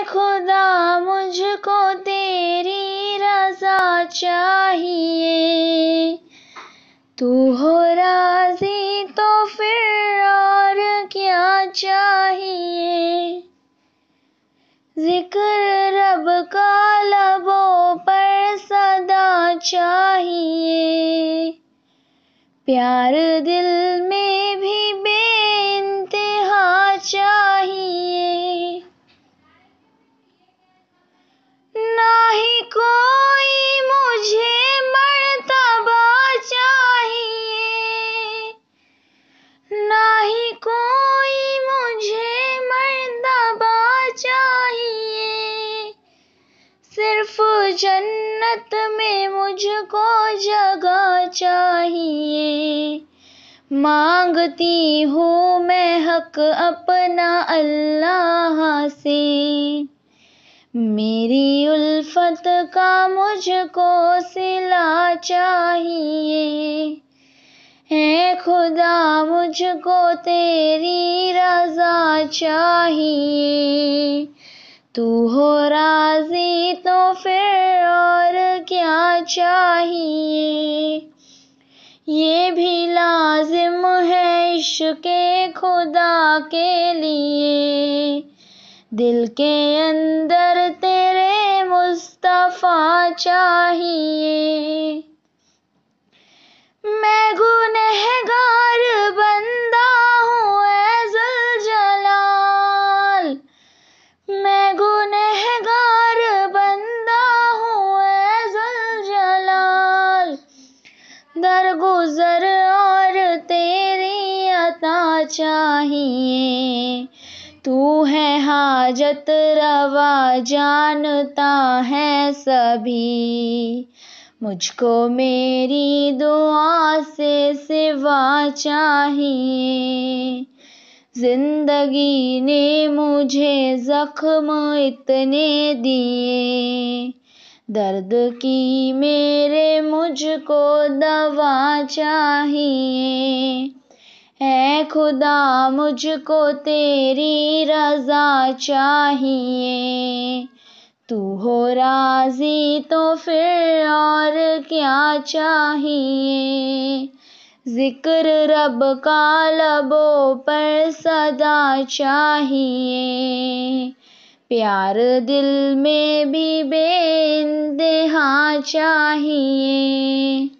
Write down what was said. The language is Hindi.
खुदा मुझको तेरी रज़ा चाहिए, तू हो राज़ी तो फिर और क्या चाहिए। ज़िक्र रब का लबों पर सदा चाहिए, प्यार दिल में भी बेइंतहा चाहिए। ना ही कोई मुझे मर्तबा चाहिए, ना ही कोई मुझे मर्तबा चाहिए। सिर्फ जन्नत में मुझको जगह चाहिए। मांगती हूँ मैं हक अपना अल्लाह से, मेरी उल्फत का मुझको सिला चाहिए। है खुदा मुझको तेरी रज़ा चाहिए, तू हो राज़ी तो फिर और क्या चाहिए। ये भी लाज़िम है इश्क़े खुदा के लिए, दिल के अंदर तेरे मुस्तफ़ा चाहिए। मैं गुनहगार बंदा हूँ ऐ ज़ुल जलाल, मैं गुनहगार बंदा हूँ ऐ ज़ुल जलाल। दरगुज़र और तेरी अता चाहिए, तू है हाजत रवा जानता है सभी। मुझको मेरी दुआ से सिवा चाहिए। ज़िंदगी ने मुझे ज़ख्म इतने दिए, दर्द की मेरे मुझको दवा चाहिए। ऐ खुदा मुझको तेरी रज़ा चाहिए, तू हो राज़ी तो फिर और क्या चाहिए। ज़िक्र रब का लबों पर सदा चाहिए, प्यार दिल में भी बेइंतहा चाहिए।